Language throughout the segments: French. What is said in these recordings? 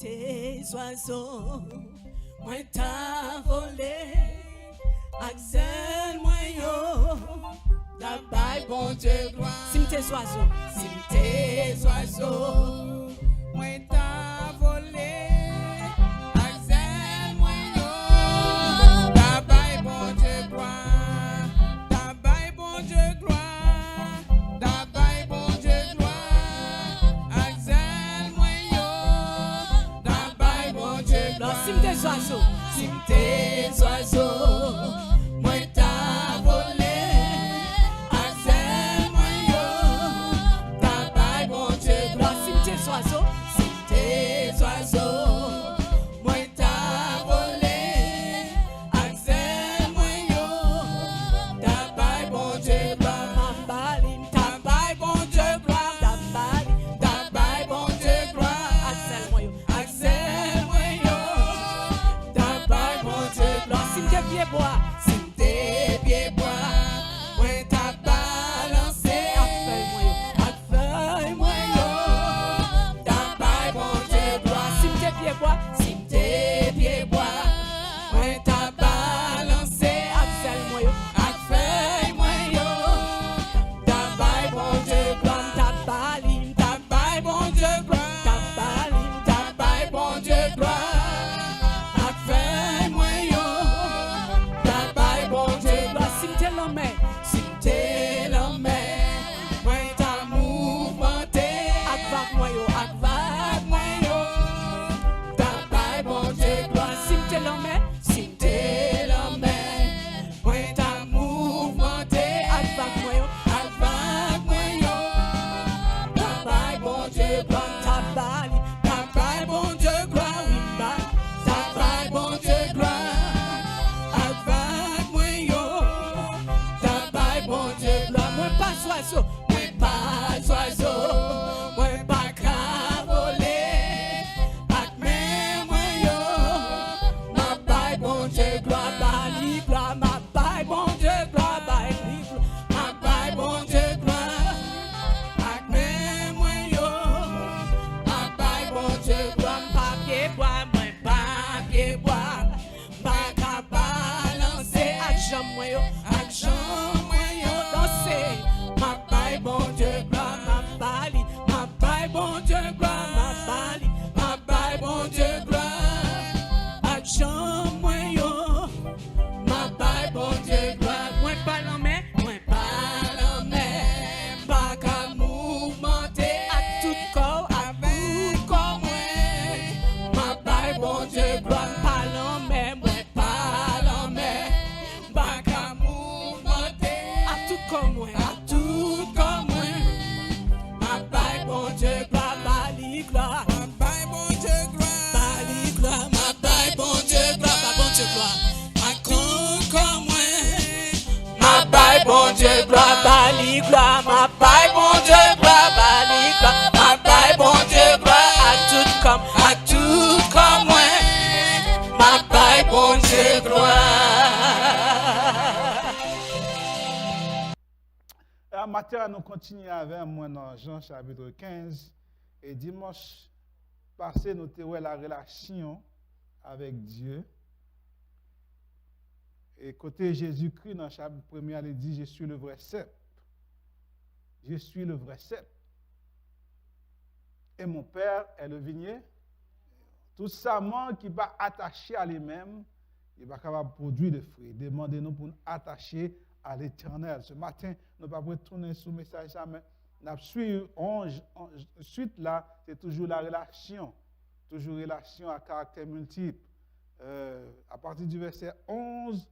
tes oiseaux, moi t'as volé, Axel moi yo, la baille bon Dieu gloire. Sim tes oiseaux, moi t'as volé, Axel moi yo, la baille bon Dieu gloire, la baille bon Dieu gloire, la baille bon Dieu gloire, Axel moi yo, la baille bon Dieu gloire. Sim tes oiseaux, moi t'as volé, Axel moi yo, la baille bon Dieu gloire. Sim tes oiseaux, moi t'as volé, Axel moi yo, la baille bon Dieu gloire. Mambalim, ta baille bon Dieu gloire, ta baille bon Dieu gloire, Axel moi yo, ta baille bon Dieu gloire. Sim tes pieds bois, moi t'as balancé, affaire moi yo, ta baille bon Dieu gloire. Sim tes pieds bois, moi t'as balancé, affaire moi yo, ta baille bon Dieu gloire. Ta baille bon Dieu gloire, ta baille bon Dieu gloire, affaire moi yo, ta baille bon Dieu gloire. Sim tes l'homme, moi t'as mouvementé, vague moi yo, ta baille bon Dieu gloire. Sim tes l'homme, moi t'as mouvementé, vague moi yo, ta baille bon Dieu gloire. Ta baille bon Dieu gloire, oui ta baille bon Dieu gloire, vague moi yo, ta baille bon Dieu gloire. Moi pas oiseau, moi pas cravolé, ak même moi yo, ma baille bon Dieu gloire, bali gloire, ma baille bon Dieu gloire, ma baille bon Dieu gloire, ak même moi yo, ma baille bon Dieu gloire. Papier bois, moi papier bois, pas qu'à balancer, ak jambe moi yo, danser, ma baille bon Dieu gloire, ma baille bon Dieu gloire, ma baille bon Dieu gloire, ak jambe moi yo, ma baille bon Dieu gloire. Moi pas l'homme, pas qu'à mouvementer, ak tout corps moi, ma baille bon Dieu gloire. Pas l'homme, pas qu'à mouvementer, ak tout corps moi, ma baille bon Dieu gloire, bali gloire, ma baille bon Dieu gloire, bali gloire, ma baille bon Dieu gloire, ak tout corps moi, ma baille bon Dieu gloire, bali gloire, ma baille bon Dieu gloire, bali gloire, ma baille bon Dieu gloire, ak tout corps moi, ma baille bon Dieu gloire. À matin, nous continuons avec moi dans Jean chapitre 15. Et dimanche passé, nous avons la relation avec Dieu. Et côté Jésus-Christ, dans le chapitre 1er, il dit, je suis le vrai cep. Je suis le vrai cep. Et mon Père est le vignier. Tout ça, qui va attaché à lui-même, il va capable de produire des fruits. Demandez-nous pour nous attacher à l'Éternel. Ce matin, nous ne pouvons pas retourner sur le message, mais nous suivons suite là, c'est toujours la relation. Toujours relation à caractère multiple. À partir du verset 11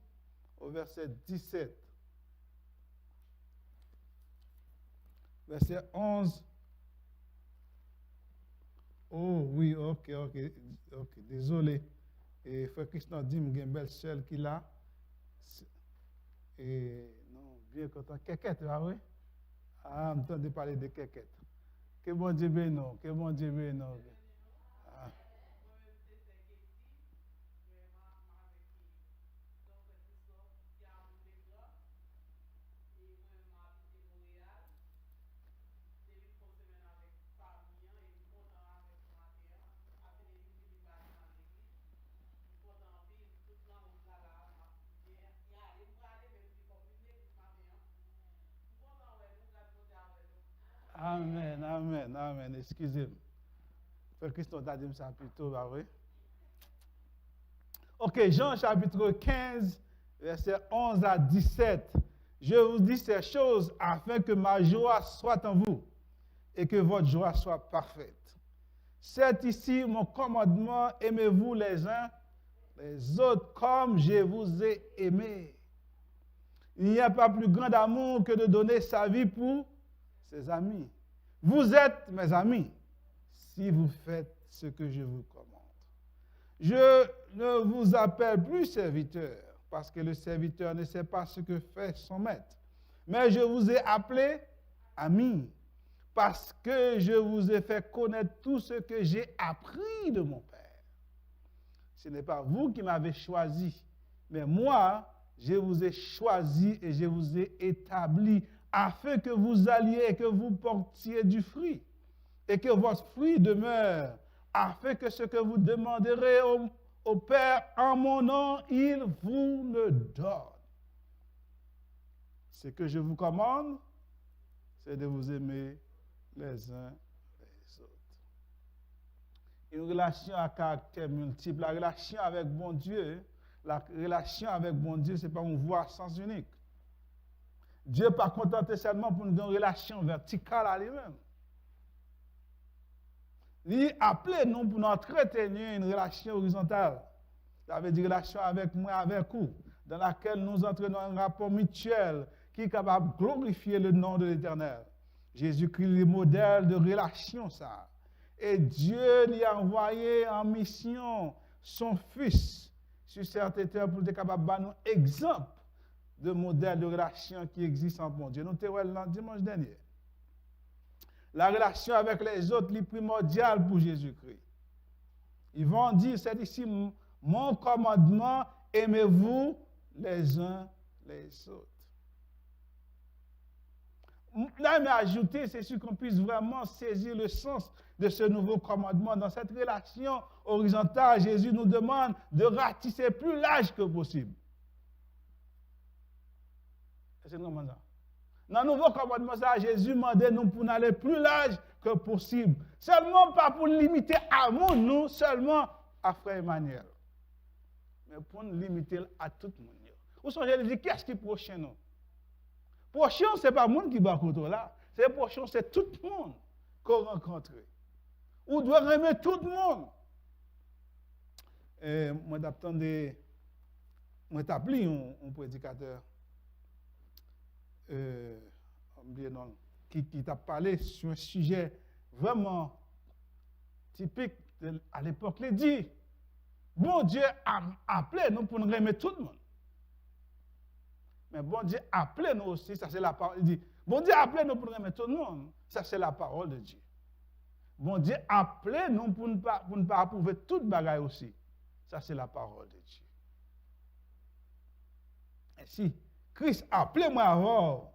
au verset 17. Verset 11. Oh oui, ok. Désolé. Et Frère Christian dit, il y a une belle seule qui l'a. Et non, bien content. Quéquette, là, oui? Ah, on de parler de quéquette. Que bon Dieu bénisse, que bon Dieu bénisse. Ah. Amen, amen, excusez-moi. Frère Christophe a dit ça plutôt, bah oui. Ok, Jean chapitre 15, versets 11 à 17. Je vous dis ces choses afin que ma joie soit en vous et que votre joie soit parfaite. C'est ici mon commandement, aimez-vous les uns les autres comme je vous ai aimés. Il n'y a pas plus grand amour que de donner sa vie pour ses amis. Vous êtes mes amis si vous faites ce que je vous commande. Je ne vous appelle plus serviteur parce que le serviteur ne sait pas ce que fait son maître. Mais je vous ai appelé amis parce que je vous ai fait connaître tout ce que j'ai appris de mon Père. Ce n'est pas vous qui m'avez choisi, mais moi, je vous ai choisi et je vous ai établi afin que vous alliez et que vous portiez du fruit et que votre fruit demeure, afin que ce que vous demanderez au Père en mon nom, il vous le donne. Ce que je vous commande, c'est de vous aimer les uns les autres. Une relation à caractère multiple, la relation avec bon Dieu, ce n'est pas une voie à sens unique. Dieu n'est pas contenté seulement pour une relation verticale à lui-même. Il appelé nous pour nous entretenir une relation horizontale. Ça veut dire relation avec moi, avec vous, dans laquelle nous entraînons un rapport mutuel qui est capable de glorifier le nom de l'Éternel. Jésus-Christ est le modèle de relation, ça. Et Dieu lui a envoyé en mission son Fils sur cette terre pour être capable de donner un exemple de modèle de relation qui existe en bon Dieu. Nous avons vu le dimanche dernier. La relation avec les autres est primordiale pour Jésus-Christ. Ils vont dire, c'est ici, mon commandement, aimez-vous les uns les autres. Là, mais ajouter, c'est sûr qu'on puisse vraiment saisir le sens de ce nouveau commandement. Dans cette relation horizontale, Jésus nous demande de ratisser plus large que possible. C'est comment ça? Dans le nouveau commandement, ça, Jésus demandait nous pour aller plus large que possible. Seulement pas pour limiter à nous, seulement à Frère Emmanuel. Mais pour nous limiter à tout le monde. Vous songez de dire, qu'est-ce qui est prochain nous? Prochain, ce n'est pas le monde qui va côté là. C'est prochain, c'est tout le monde qu'on rencontre. On doit aimer tout le monde. Moi, j'ai appelé un prédicateur qui t'a parlé sur un sujet vraiment typique à l'époque. Il dit, bon Dieu a appelé nous pour nous aimer tout le monde. Mais bon Dieu appelé nous aussi, ça c'est la parole. Il dit, bon Dieu appelé nous pour nous aimer tout le monde. Ça c'est la parole de Dieu. Bon Dieu appelé nous pour ne pas approuver toute bagaille aussi. Ça c'est la parole de Dieu. Et si Christ a appelé moi avant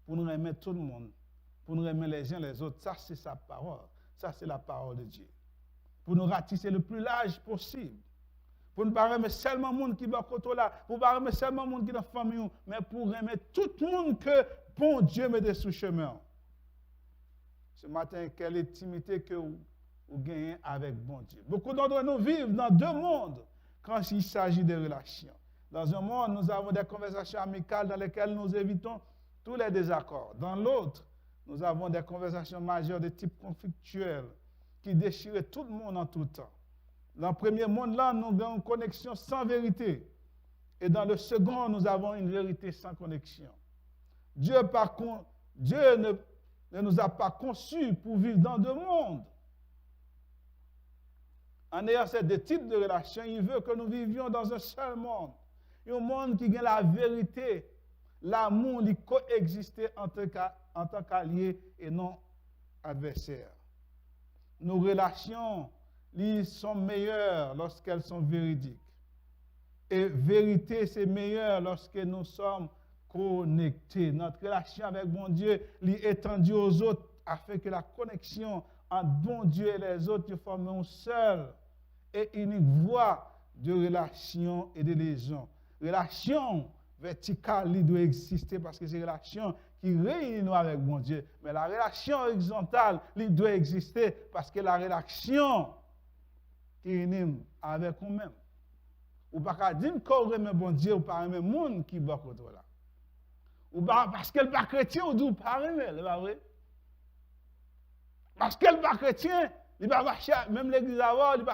pour nous aimer tout le monde, pour nous aimer les uns les autres, ça c'est sa parole. Ça c'est la parole de Dieu. Pour nous ratisser le plus large possible. Pour ne pas aimer seulement le monde qui va côté là, pour ne pas aimer seulement le monde qui est dans la famille, mais pour aimer tout le monde que bon Dieu met sous chemin. Ce matin, quelle intimité que vous gagnez avec bon Dieu. Beaucoup d'entre nous vivent dans deux mondes quand il s'agit de relations. Dans un monde, nous avons des conversations amicales dans lesquelles nous évitons tous les désaccords. Dans l'autre, nous avons des conversations majeures de type conflictuel qui déchirent tout le monde en tout temps. Dans le premier monde-là, nous avons une connexion sans vérité. Et dans le second, nous avons une vérité sans connexion. Dieu ne nous a pas conçus pour vivre dans deux mondes. En ayant ces deux types de relations, il veut que nous vivions dans un seul monde. Un monde qui a la vérité, l'amour, qui coexister en tant qu'alliés et non adversaires. Nos relations sont meilleures lorsqu'elles sont véridiques. Et vérité, c'est meilleur lorsque nous sommes connectés. Notre relation avec bon Dieu est étendue aux autres afin que la connexion entre bon Dieu et les autres forme une seule et unique voie de relation et de liaison. Relation verticale doit exister parce que c'est une relation qui réunit nous avec bon Dieu. Mais la relation horizontale, elle doit exister parce que la relation qui réunit avec nous-mêmes. Ou pas qu'à dire qu'on aime bon Dieu ou pas aimer monde qui va contre là. Ou pas parce qu'elle pas chrétien ou dit pas aimer, c'est pas vrai? Parce qu'elle pas chrétien, il va marcher même l'église avant, il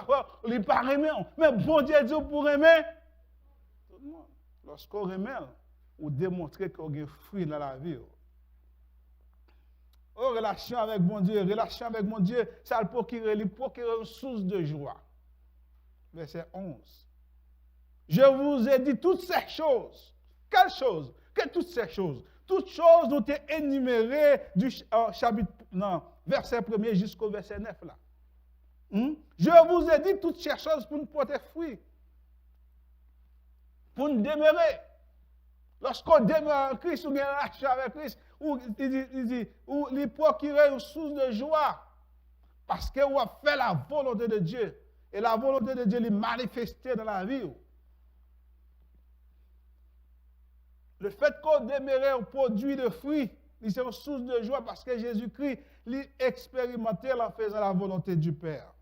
pas aimer. Mais bon Dieu dit pour aimer tout le monde. Lorsqu'on aime, ou démontrer qu'on a fruit dans la vie. Oh, relation avec bon Dieu, ça le procure une source de joie. Verset 11. Je vous ai dit toutes ces choses. Quelles choses? Que toutes ces choses? Toutes choses ont été énumérées du verset 1er jusqu'au verset 9 là. Je vous ai dit toutes ces choses pour nous porter fruit. Pour nous demeurer. Lorsqu'on demeure en Christ, ou bien relation avec Christ, ou lui procurer une source de joie. Parce que vous avez fait la volonté de Dieu. Et la volonté de Dieu est manifestée dans la vie. Le fait qu'on demeure un produit de fruits, c'est une source de joie parce que Jésus-Christ l'a expérimenté en faisant la volonté du Père.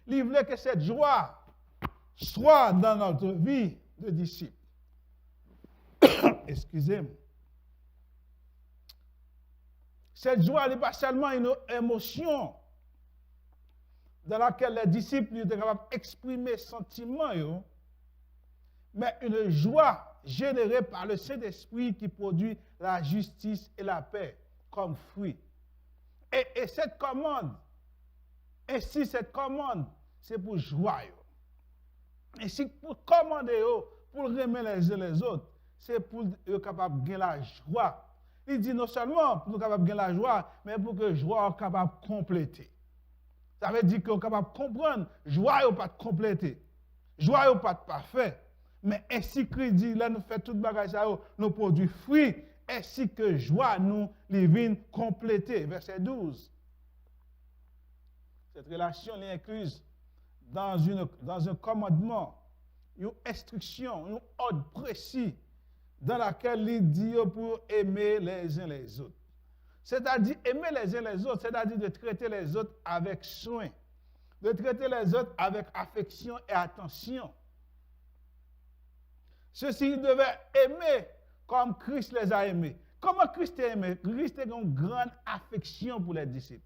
Il voulait que cette joie soit dans notre vie de disciple. Excusez-moi. Cette joie n'est pas seulement une émotion dans laquelle les disciples étaient capables d'exprimer sentiments, mais une joie générée par le Saint-Esprit qui produit la justice et la paix comme fruit. Et cette commande, cette commande, c'est pour joie. Et si pour commander, pour aimer les uns les autres, c'est pour être capable de gagner la joie. Il dit non seulement pour être capable de gagner la joie, mais pour que la joie soit capable de compléter. Ça veut dire qu'on est capable de comprendre, joie n'est pas complétée. Joie n'est pas parfait. Mais ainsi que dit, là nous faisons tout le bagage, nous produisons fruits, ainsi que joie nous les vient compléter. Verset 12. Cette relation est incluse dans un commandement, une instruction, un ordre précis dans laquelle il dit pour aimer les uns les autres. C'est-à-dire aimer les uns les autres, c'est-à-dire de traiter les autres avec soin, de traiter les autres avec affection et attention. Ceux-ci devaient aimer comme Christ les a aimés. Comment Christ a aimé? Christ a une grande affection pour les disciples.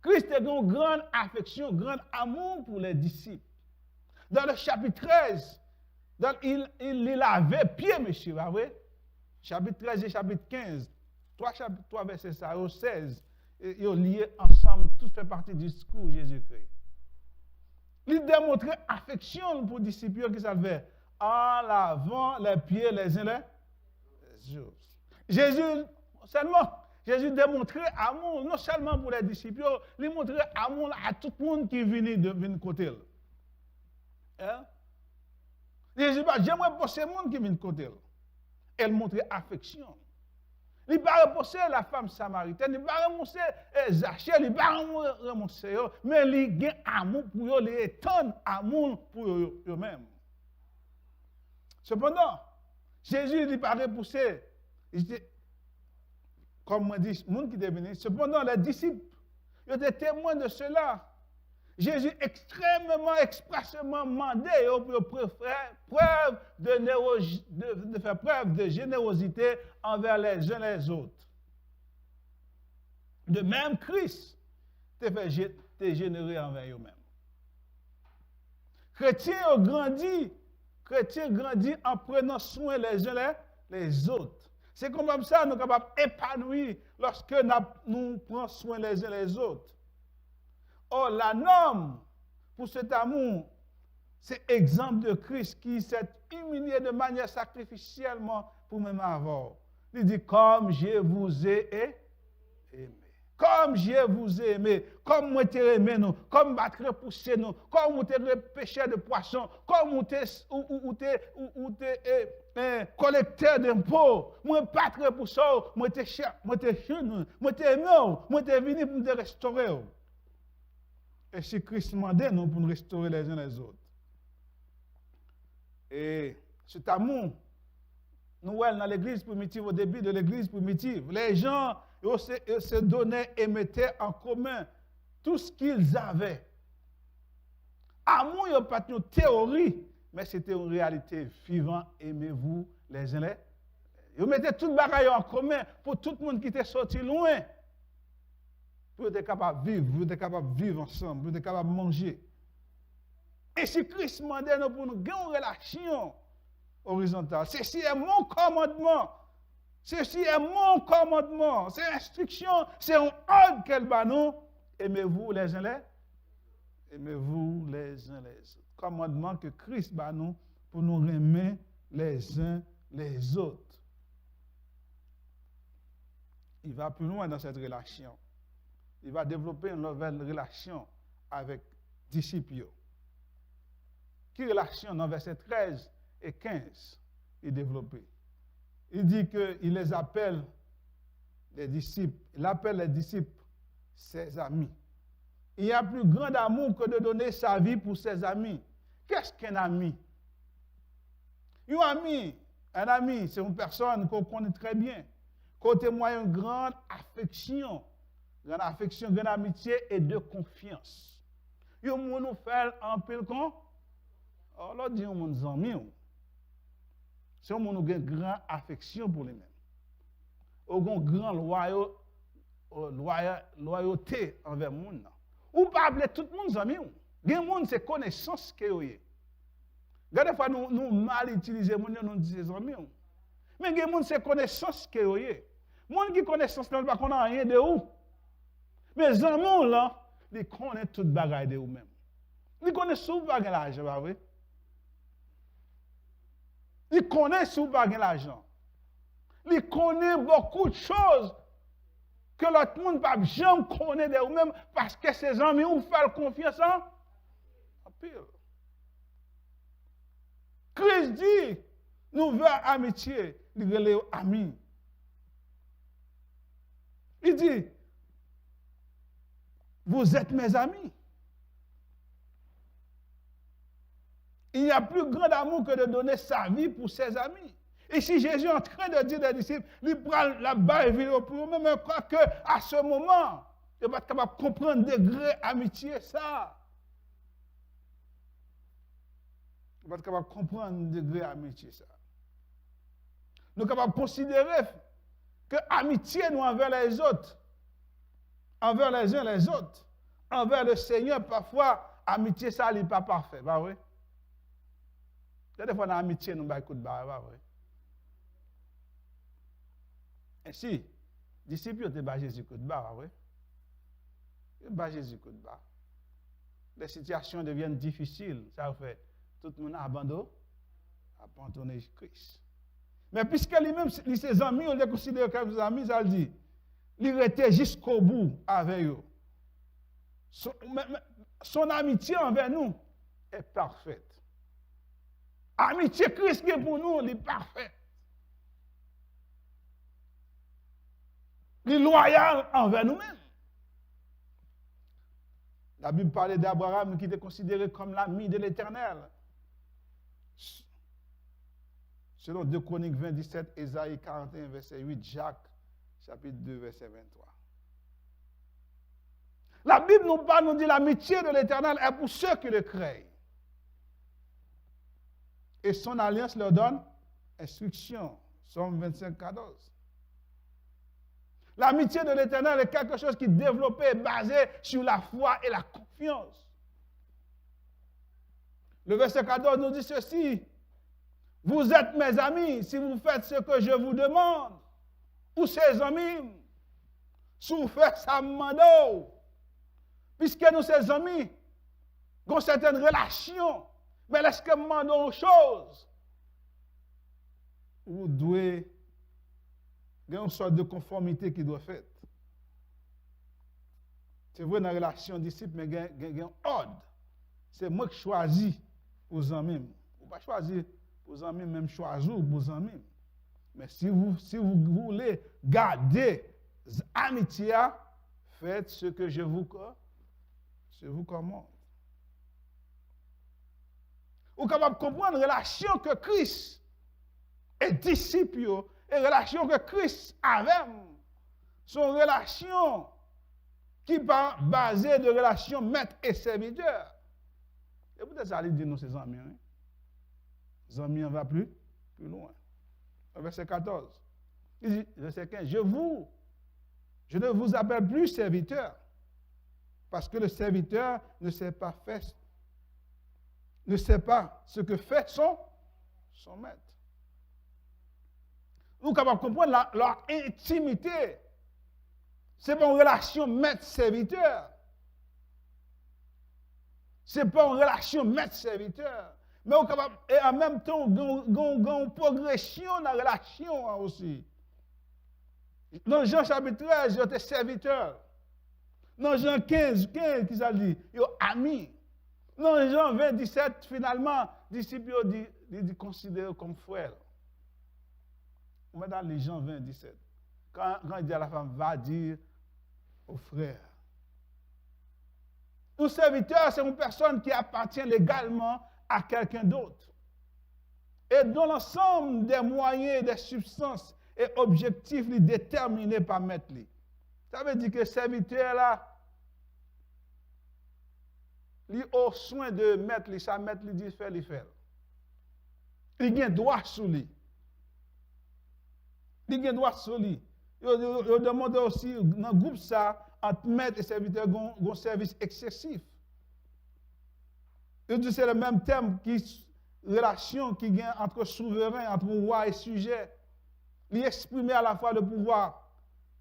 Christ a une grande affection, grand amour pour les disciples. Dans le chapitre 13, il lavait pied, monsieur, pas vrai? Chapitre 13 et chapitre 15, 3 versets 16, ils sont liés ensemble, tout fait partie du discours de Jésus-Christ. Il démontrait affection pour les disciples qui savaient en lavant les pieds les uns les autres. Jésus démontrait amour, non seulement pour les disciples, il montrait amour à tout le monde qui venait de côté. Hein? Jésus dit, j'aimerais pour ces monde qui vient de côté. Elle montrait affection. Il n'a pas repoussé la femme samaritaine, il n'a pas repoussé Zachée, il n'a pas repoussé eux, mais il a amour pour eux, il étend amour pour eux-mêmes. Cependant, Jésus n'a pas repoussé, comme on dit, le monde qui est venu. Cependant, les disciples étaient témoins de cela. Jésus expressément demandé pour faire preuve de générosité envers les uns les autres. De même, Christ t'est généreux envers eux-mêmes. Chrétiens grandissent en prenant soin les uns les autres. C'est comme ça que nous sommes capables d'épanouir lorsque nous prenons soin les uns les autres. Or, la norme pour cet amour, c'est l'exemple de Christ qui s'est humilié de manière sacrificiellement pour même avoir. Il dit, comme je vous ai aimé. Comme je vous ai aimé. Comme moi t'ai aimé nous. Comme battre repousser nous. Comme vous t'ai pêcheur de poissons. Comme vous t'ai collecteur d'impôts. Moi battre repousser. Moi t'ai cher. Moi t'ai nous. Moi t'ai aimé. Moi t'ai venu pour te restaurer. Et si Christ demandait nous pour nous restaurer les uns les autres. Et cet amour, nous voyons dans l'église primitive, au début de l'église primitive, les gens se donnaient et mettaient en commun tout ce qu'ils avaient. Amour, il n'y a pas de théorie, mais c'était une réalité vivante. Aimez-vous les uns les autres. Vous mettez tout le bagage en commun pour tout le monde qui était sorti loin. Vous êtes capable de vivre, vous êtes capable de vivre ensemble, vous êtes capable de manger. Et si Christ demandait nous pour nous gagner une relation horizontale, ceci est mon commandement. Ceci est mon commandement. C'est instruction, c'est un ordre qu'elle bat nous. Aimez-vous les uns les autres. Aimez-vous les uns les autres. Commandement que Christ bat nous pour nous aimer les uns les autres. Il va plus loin dans cette relation. Il va développer une nouvelle relation avec disciples. Quelle relation dans versets 13 et 15 il développe? Il dit qu'il les appelle les disciples. Il appelle les disciples ses amis. Il y a plus grand amour que de donner sa vie pour ses amis. Qu'est-ce qu'un ami? Un ami, c'est une personne qu'on connaît très bien, qu'on témoigne une grande affection, grande amitié et de confiance. Il y a nous fait un peu con. Alors, dit mon ami, c'est un monde qui a une grande affection pour lui-même. Ou une grande loyauté envers le monde. Ou pas appeler tout le monde ami. Il y a des gens qui connaissance que vous avez. Des fois, nous mal utilisons les gens, nous disons amis. Mais il y a des gens qui connaissance que vous avez. Les gens qui connaissance, ils ne connaissent rien de vous. Mais les amis, là, ils connaissent tout le bagage de vous-même. Ils connaissent tout le bagage de l'argent, oui. Ils connaissent tout le bagage de l'argent. Ils connaissent beaucoup de choses que l'autre monde ne peut jamais connaître de vous-même parce que ces amis vous font confiance en pile. Christ dit, nous voulons amitié, nous voulons amis. Il dit, vous êtes mes amis. Il n'y a plus grand amour que de donner sa vie pour ses amis. Et si Jésus est en train de dire aux disciples, il prend la Bible pour eux-mêmes, mais quoi que à ce moment, il va être capable de comprendre le degré d'amitié ça. Il va être capable de comprendre le degré d'amitié ça. Nous sommes capables de considérer que l'amitié nous envers les autres, envers les uns les autres, envers le Seigneur, parfois, l'amitié ça n'est pas parfait, pas vrai? Des fois, dans l'amitié, nous avons un coup de barre, pas vrai? Ainsi, les disciples ont battu Jésus coup de barre, oui. Ils ont battu Jésus coup de barre. Les situations deviennent difficiles, ça fait tout le monde abandonné Christ. Mais puisque lui-même, ses amis, on les considère comme ses amis, ça le dit, il était jusqu'au bout avec eux. Son amitié envers nous est parfaite. Amitié Christ qui est pour nous, elle est parfaite. Il est loyal envers nous-mêmes. La Bible parlait d'Abraham qui était considéré comme l'ami de l'Éternel. Selon 2 Chroniques 20, 17, Ésaïe 41, verset 8, Jacques, chapitre 2, verset 23. La Bible nous parle, nous dit l'amitié de l'Éternel est pour ceux qui le craignent. Et son alliance leur donne instruction. Somme 25, 14. L'amitié de l'Éternel est quelque chose qui est développé, basé sur la foi et la confiance. Le verset 14 nous dit ceci. Vous êtes mes amis si vous faites ce que je vous demande. Ou ses amis. Si vous faites ça, mando. Puisque nous, ses amis, avons certaines relations. Mais est-ce que nous demandons une chose? Vous devez avoir une sorte de conformité qui doit être faite. C'est vrai dans la relation disciple, mais il y a un ordre. C'est moi qui choisis pour les amis. Vous ne pas choisir pour les amis, même choisir pour les amis. Mais si vous voulez garder l'amitié, faites ce que je vous commande. Vous êtes capable de comprendre la relation que Christ et disciples, et relation que Christ avait, sont relations qui sont basées de relations maître et serviteur. Et peut-être ça allait dire nous, ces amis. Les amis, on va plus loin. Verset 14. Il dit, verset 15, je ne vous appelle plus serviteur, parce que le serviteur ne sait pas ce que fait son maître. Nous sommes capables de comprendre leur intimité. Ce n'est pas une relation maître-serviteur. Ce n'est pas une relation maître-serviteur. Mais et en même temps, il y a une progression dans la relation aussi. Dans Jean chapitre 13, ils étaient serviteurs. Dans Jean 15, qui ça dit? Ils sont amis. Dans Jean 20, 17, finalement, les disciples ils considèrent comme frères. On va dans les Jean 20, 17. Quand il dit à la femme, va dire aux frères. Un serviteur, c'est une personne qui appartient légalement à quelqu'un d'autre. Et dont l'ensemble des moyens, des substances et objectifs déterminés par maître. Ça veut dire que le serviteur là, il a au soin de mettre lui, ça mettre lui dit faire, il fait. Il a un droit sur lui. Il a un droit sur lui. Il demande aussi dans le groupe ça, entre maître et serviteur, un service excessif. Il dit c'est le même thème qui relation qui gagne entre souverain, entre roi et sujet. Il exprime à la fois le pouvoir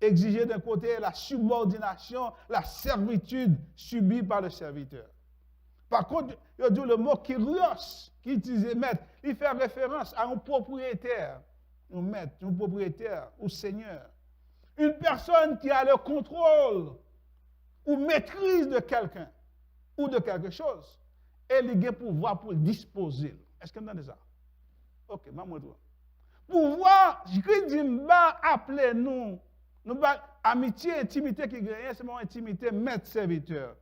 exigé d'un côté la subordination, la servitude subie par le serviteur. Par contre, il dit le mot kyrios, qui utilise maître, il fait référence à un propriétaire, un maître, un propriétaire, ou seigneur. Une personne qui a le contrôle ou maîtrise de quelqu'un ou de quelque chose. Et il a le pouvoir pour disposer. Est-ce que vous entendez ça? Ok, maman. Pouvoir, je dis, appelez nous amitié, intimité qui gagne, c'est mon intimité maître-serviteur.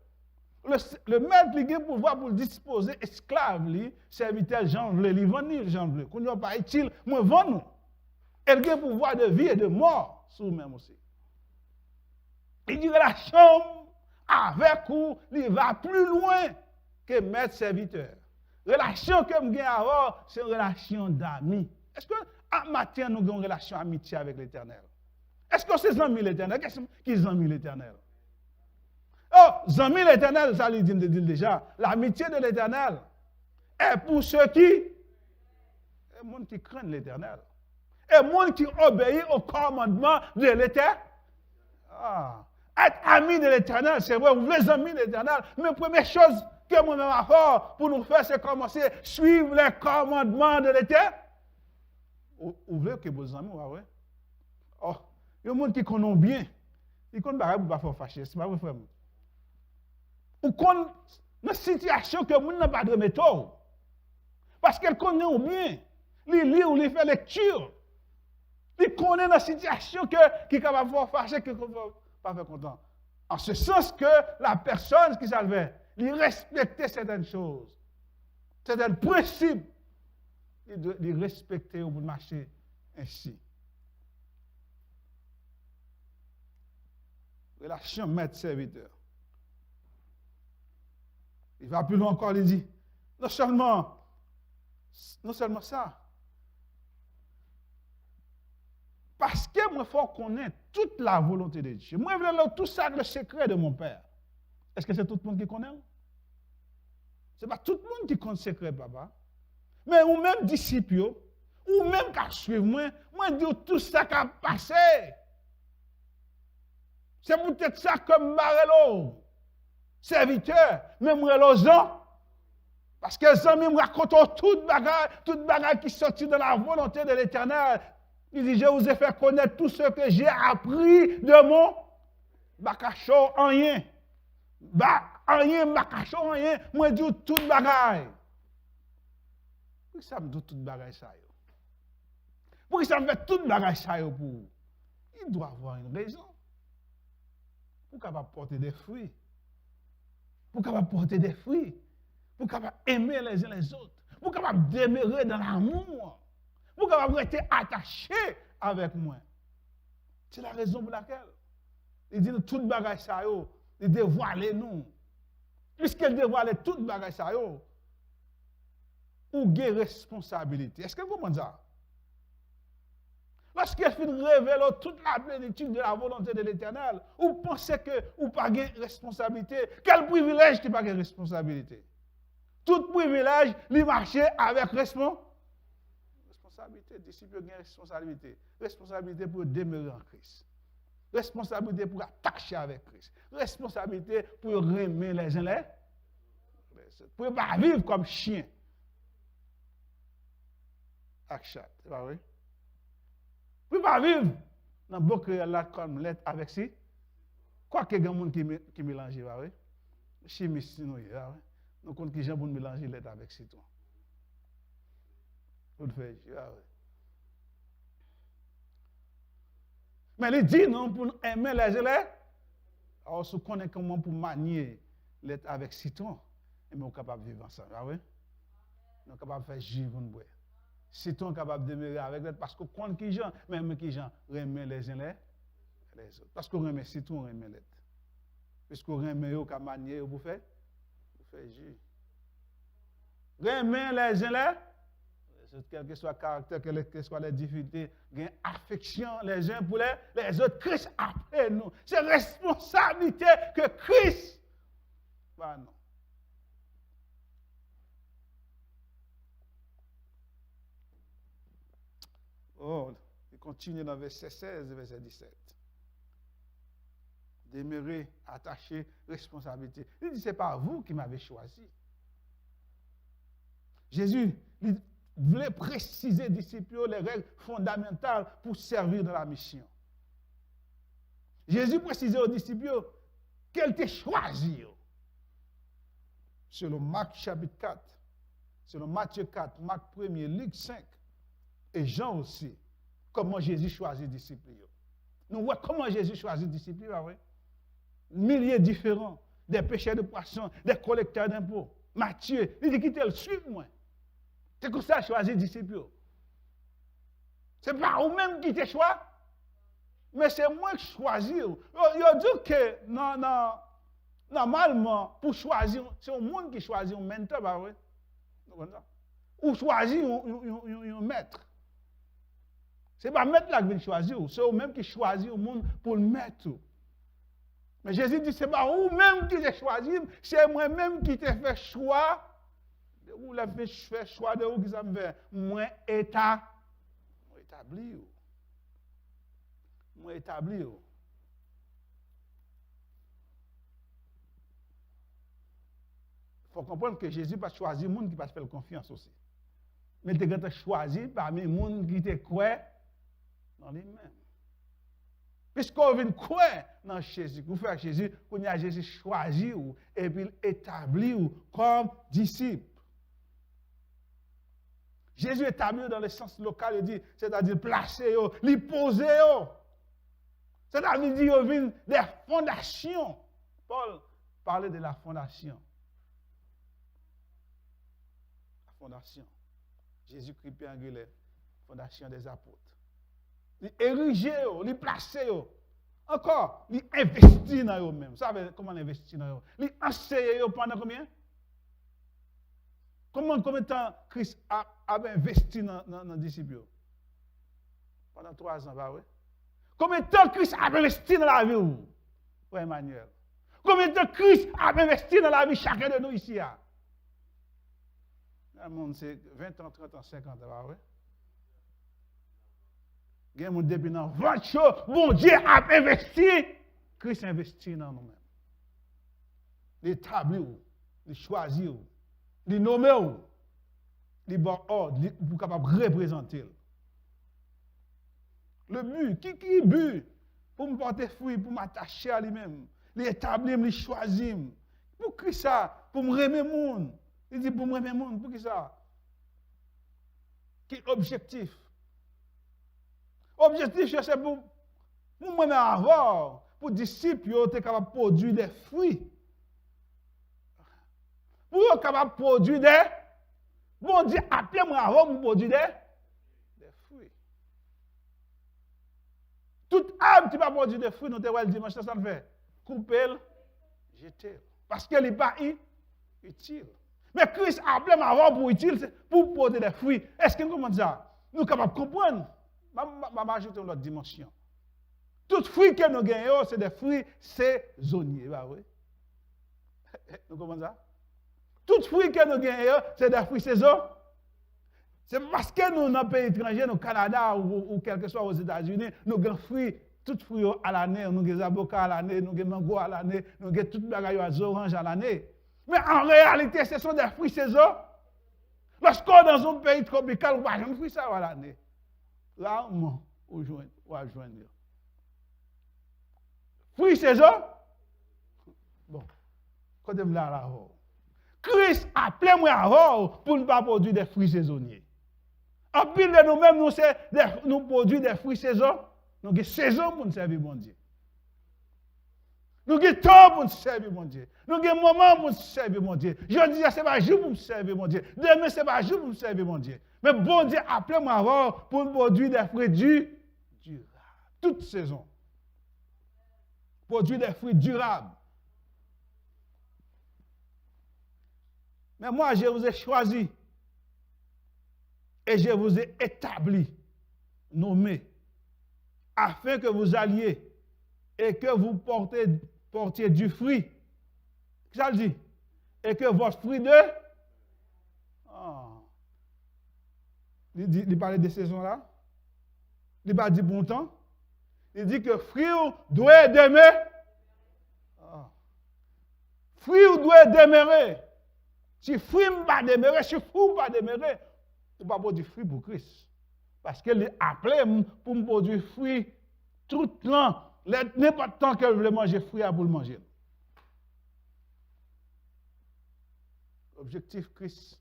Le maître, il a le pouvoir pour disposer esclave, serviteur, j'en veux, il vend, j'en veux. Quand il n'y a pas utile, moi, vends nous. Elle a le pouvoir de vie et de mort sur vous-même aussi. Il dit relation avec vous, il va plus loin que maître-serviteur. Relation que je gagne c'est une relation d'amis. Est-ce que en matière, nous avons une relation d'amitié avec l'Éternel? Est-ce que c'est amis l'Éternel? Qu'est-ce qui est amis l'Éternel? Oh, amis l'Éternel, ça lui dit déjà. L'amitié de l'Éternel est pour ceux qui? Les gens qui craignent l'Éternel. Et les gens qui obéissent au commandement de l'Éternel. Ah. Être ami de l'Éternel, c'est vrai, vous voulez amis de l'Éternel. Mais la première chose que moi-même à faire pour nous faire, c'est commencer à suivre les commandements de l'Éternel. Vous voulez que vos amis, ouais. Oh, il y a des gens qui connaissent bien. Ils connaissent pas pour ne pas faire fâcher. C'est pas vrai, frère. Ou connaissent une situation que vous n'avez pas de méthode. Parce qu'elles connaissent bien. Ils lisent ou ils font lecture. Ils connaissent la situation qui est capable de faire fâcher, qui ne pas faire content. En ce sens que la personne qui salvait, il respectait certaines choses, certains principes. Il respectait pour marcher ainsi. Relation maître-serviteur. Il va plus loin encore, il dit, non seulement ça, parce que moi, il faut connaître toute la volonté de Dieu. Moi, je veux tout ça, le secret de mon Père. Est-ce que c'est tout le monde qui connaît? Ce n'est pas tout le monde qui connaît le secret, papa. Mais ou même disciples, ou même qui suivent moi dis tout ça qui a passé. C'est peut-être ça comme Barelo, serviteur, même les gens. Parce que les amis me racontent toute bagarre qui sortit de la volonté de l'Éternel. Il dit, je vous ai fait connaître tout ce que j'ai appris de mon bakacho en rien. Bakacho en rien. Moi, je dis toute bagarre. Pourquoi ça me dit toute bagarre ça? Pourquoi ça me fait toute bagarre ça pour? Il doit avoir une raison. Pour capable porter des fruits. Pour capable porter des fruits. Pour capable aimer les uns les autres. Pour capable demeurer dans l'amour. pour capable rester attaché avec moi. C'est la raison pour laquelle il dit toute bagage ça yo, il dévoile nous. Puisqu'il dévoile toute bagage ça yo, ou gain responsabilité. Est-ce que vous comprenez ça? Lorsqu'il révèle toute la plénitude de la volonté de l'Éternel, ou pensez que ou pas de responsabilité, quel privilège tu pas de responsabilité? Tout privilège, il marche avec responsabilité. Disciple a responsabilité. Responsabilité pour demeurer en Christ. Responsabilité pour attacher avec Christ. Responsabilité pour remettre les uns les autres. Pour ne pas vivre comme chien. Avec chat, c'est pas vrai? Pour ne pas vivre dans beaucoup là comme l'être avec si. Quoi que il y a des gens qui mélangent, c'est pas vrai? Chimiste, nous, c'est pas vrai? Nous comptons que gens pour mélanger l'être avec citron. Vous le faites, c'est pas vrai? Mais il dit non pour aimer les élèves. Alors, si on connaît comment pour manier l'être avec citron, on est capable de vivre ensemble. Oui? On est capable de faire jus pour nous boire. Citron est capable de demeurer avec l'être parce qu'on connaît qui gens, même qui gens aimer les uns les autres. Parce qu'on aime citron, on aime l'être. Puisqu'on aime eux, qu'on manier pour faire jus. Aimer les uns les quel que soit le caractère, quelles que soient les difficultés, gain affection les uns pour les autres. Christ après nous. C'est responsabilité que Christ. Bah non. Oh, il continue dans verset 16 et verset 17. Demeurer, attaché, responsabilité. Il dit, ce n'est pas vous qui m'avez choisi. Jésus, il voulait préciser aux disciples les règles fondamentales pour servir dans la mission. Jésus précisait aux disciples qu'elle t'a choisi. Selon Marc chapitre 4, selon Matthieu 4, Marc 1er, Luc 5 et Jean aussi, comment Jésus choisit les disciples. Nous voyons comment Jésus choisit les disciples. Milliers différents, des pêcheurs de poissons, des collecteurs d'impôts. Matthieu, il dit qu'il te le suit, moi. C'est comme ça choisi les disciples. Ce n'est pas vous-même qui te choisis, mais c'est moi qui choisis. Il dit que normalement, pour choisir, c'est le monde qui choisit un mentor, bah oui. Ou choisir un maître. Ce n'est pas le maître là qui vient choisir, c'est vous-même qui choisit le monde pour le mettre. Mais Jésus dit, ce n'est pas vous-même qui te choisi, c'est moi-même qui te fait choix. Vous l'avez fait choix de vous qui ça me fait. Moi établi. Moi établi. Il faut comprendre que Jésus n'a pas choisi le monde qui ne pas faire confiance aussi. Mais il a choisi parmi les gens qui te croient dans les mêmes. Puisqu'on vient croire dans Jésus, vous faites Jésus, qu'on a Jésus choisi et puis établi comme disciple. Jésus établi dans le sens local, il dit, c'est-à-dire placer, li poser. C'est-à-dire dire, il vient des fondations. Paul parlait de la fondation. La fondation. Jésus-Christ Pierre Angulaire, fondation des apôtres. Il érigé, il placé. Encore, il investit dans eux-mêmes. Vous savez comment il investit dans eux? Il enseigne pendant combien? Combien de temps Christ a investi dans les disciples? Pendant 3 ans, bah oui. Combien de temps Christ a investi dans la vie? Oui, Emmanuel. Combien de temps Christ a investi dans la vie chacun de nous ici? Le monde, c'est 20 ans, 30 ans, 50 ans, bah oui. Il y a des gens depuis dans 20 choses, bon Dieu a investi. Christ a investi dans nous-mêmes. Il établit, il choisit, il nomme, il bon ordre, pour capable représenter. Le but, qui but? Pour me porter fruit, pour m'attacher à lui-même. Il établit, il choisit. Pour qui ça? Pour me remettre le monde. Il dit pour me remettre le monde, pour qui ça? Quel objectif? Objectif, c'est pour moi avoir, pour disciples, être capable de produire des fruits. Pour être capable de produire des. Bon Dieu, appelez-moi avant pour produire des Toute arbre qui va produire des fruits, nous te le dimanche, ça le fait. Couper, jeter. Parce qu'elle n'est pas utile. Mais Christ a appelé avant pour utile, pour produire des fruits. Est-ce que nous comprenons ça? Nous sommes capables de comprendre. Je vais ajouter une autre dimension. Tous fruits que nous gagnons, c'est des fruits saisonniers. Bah oui. Nous comprenons ça? Tous fruits que nous gagnons, c'est des fruits saisonniers. C'est parce que nous, dans les pays étrangers, au Canada ou quel que soit aux États-Unis, nous avons fruits, tous fruits à l'année, nous avons des avocats à l'année, nous avons des mangos à l'année, nous avons toutes les oranges à l'année. Mais en réalité, ce sont des fruits saisonniers. Lorsqu'on est dans un pays tropical, on va jamais fruits ça à l'année. Là, on va joindre. Fruits saisonniers. Bon, quand on est là, Christ a appelé moi avant pour ne pas produire des fruits saisonniers. En pile de nous-mêmes, nous produisons des fruits saisonniers. Nous avons saison pour nous servir mon Dieu. Nous avons temps pour nous servir mon Dieu. Nous avons moment pour nous servir mon Dieu. Je dis, ce n'est pas jour pour nous servir mon Dieu. Demain, ce n'est pas jour pour nous servir mon Dieu. Mais bon Dieu, appelez-moi avant pour nous produire des fruits durables. Toute saison. Produire des fruits durables. Mais moi, je vous ai choisi et je vous ai établi, nommé, afin que vous alliez et que vous portiez du fruit. Qu'est-ce que ça dit? Et que votre fruit de... Il parle de saison là. Il pas dit bon temps. Il dit que fruit doit demeurer. Fruit doit demeurer. Si fruit ne pas demeurer, si fruit ne pas demeurer, on ne peut pas produire fruit pour Christ. Parce qu'il est appelé pour me produire fruit tout le temps. N'importe temps que je veux manger fruit pour le manger. L'objectif Christ,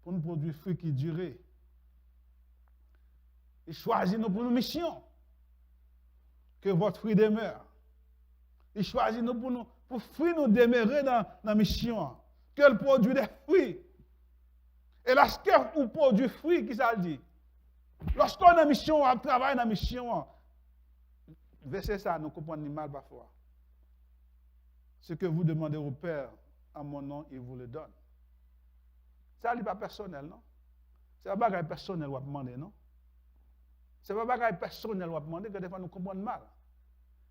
pour nous produire fruit qui dure. Il choisit nous pour une mission. Que votre fruit demeure. Il choisit nous pour fruit nous demeurer dans la mission. Qu'elle produit des fruits. Et lorsqu'on produit des fruits, qui ça dit? Lorsqu'on a une mission, on travaille dans la mission. Verset ça, nous comprenons mal parfois. Ce que vous demandez au Père, en mon nom, il vous le donne. Ça n'est pas personnel, non? Ce n'est pas bagage personnel qu'on demander, non? Ce n'est pas bagage personnel qu'on demander, que des fois nous comprenons mal.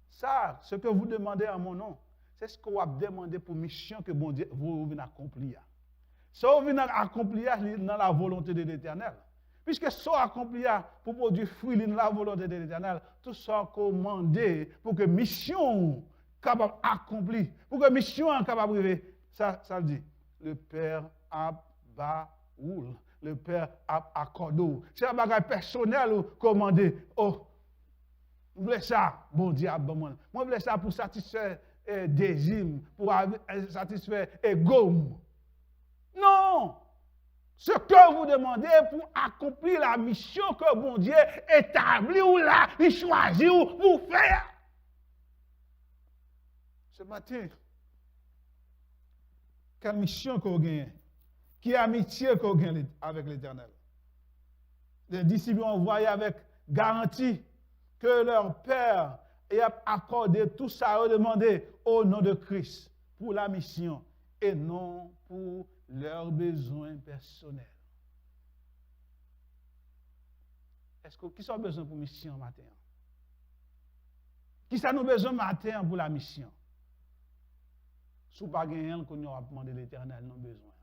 Ça, ce que vous demandez en mon nom, c'est ce que vous avez demandé pour mission que bon Dieu vous venez accomplir. Ça vous venez accomplir dans la volonté de l'Éternel. Puisque ça accomplir pour produire fruit dans la volonté de l'Éternel, tout ça commandé pour que mission capable accomplir, pour que mission capable arriver. Ça le dit. Le Père Abbaoul, le Père accordé. C'est un bagage personnel ou commandé. Oh, je voulais ça, bon Dieu, moi je voulais ça pour satisfaire désir, pour satisfaire ego. Non! Ce que vous demandez pour accomplir la mission que bon Dieu établit ou là, il choisit ou pour faire. Ce matin, quelle mission qu'on gagne? Quelle amitié qu'on gagne avec l'Éternel? Les disciples ont envoyé avec garantie que leur Père a accordé tout ça à demander au nom de Christ pour la mission et non pour leurs besoins personnels. Est-ce que qui sont besoin pour mission matin? Qui ça nous besoin matin pour la mission? Sous pas gagner qu'on a demandé l'Éternel non besoin.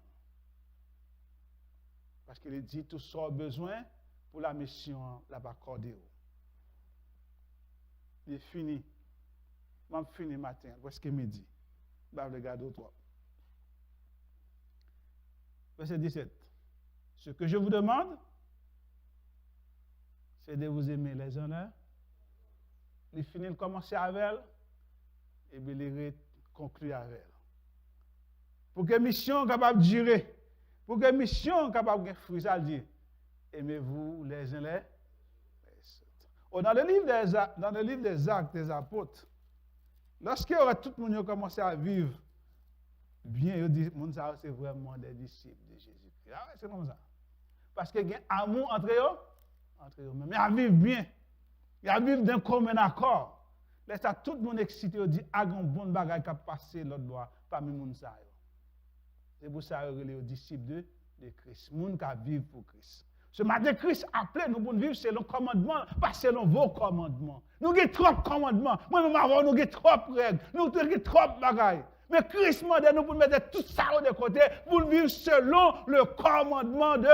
Parce qu'il dit tout ça besoin pour la mission la pas accordé. Il est fini. Je fini matin, presque midi. Je vais regarder autre. Verset 17. Ce que je vous demande, c'est de vous aimer les uns. Il finit de commencer avec elle, et bien il conclut avec elle. Pour que mission capable de durer, pour que mission capable de fruit, ça dit, aimez-vous les uns les autres. Dans le livre des Actes des Apôtres, lorsque tout le monde a commencé à vivre bien, il dit, c'est vraiment des disciples de Jésus-Christ. Ah ouais, c'est comme ça. Parce qu'il y a un amour entre eux, mais à vivre bien. Il y a vivre d'un commun accord. Laisse à tout le monde excité, on dit, ah, un bon bagage qui a passé l'autre bois parmi les gens. C'est pour ça que les disciples de Christ. Les gens qui vivent pour Christ. Ce matin, Christ appelé nous pour vivre selon le commandement, pas selon vos commandements. Nous avons trop de commandements. Moi-même, avant, nous avons trop de règles. Nous avons trop de bagailles. Mais Christ m'a dit nous pour mettre tout ça de côté, pour vivre selon le commandement de.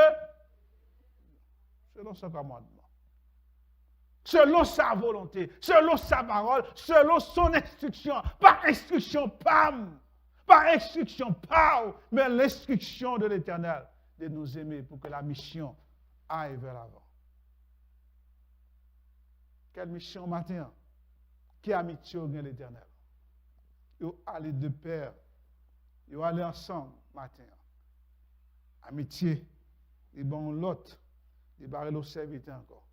Selon ce commandement. Selon sa volonté, selon sa parole, selon son instruction. Pas instruction PAM, pas instruction PAO, mais l'instruction de l'Éternel de nous aimer pour que la mission aille vers l'avant. Quelle mission matin? Qui amitié au l'Éternel? Ils allaient de pair, ils allaient ensemble matin. Amitié, ils vont l'autre, ils barrent le serviteur encore.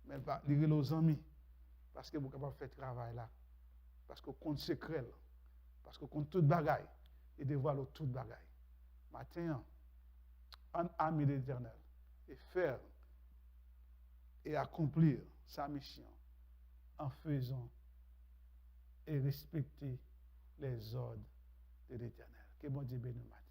Mais ils vont aux amis, parce que vous êtes capable de faire ce travail là. Parce qu'on compte secret là. Parce qu'on compte toute bagaille. Et dévoile toute bagaille. Matin, un ami de l'Éternel. Et faire et accomplir sa mission en faisant et respecter les ordres de l'Éternel. Que bon Dieu bénisse.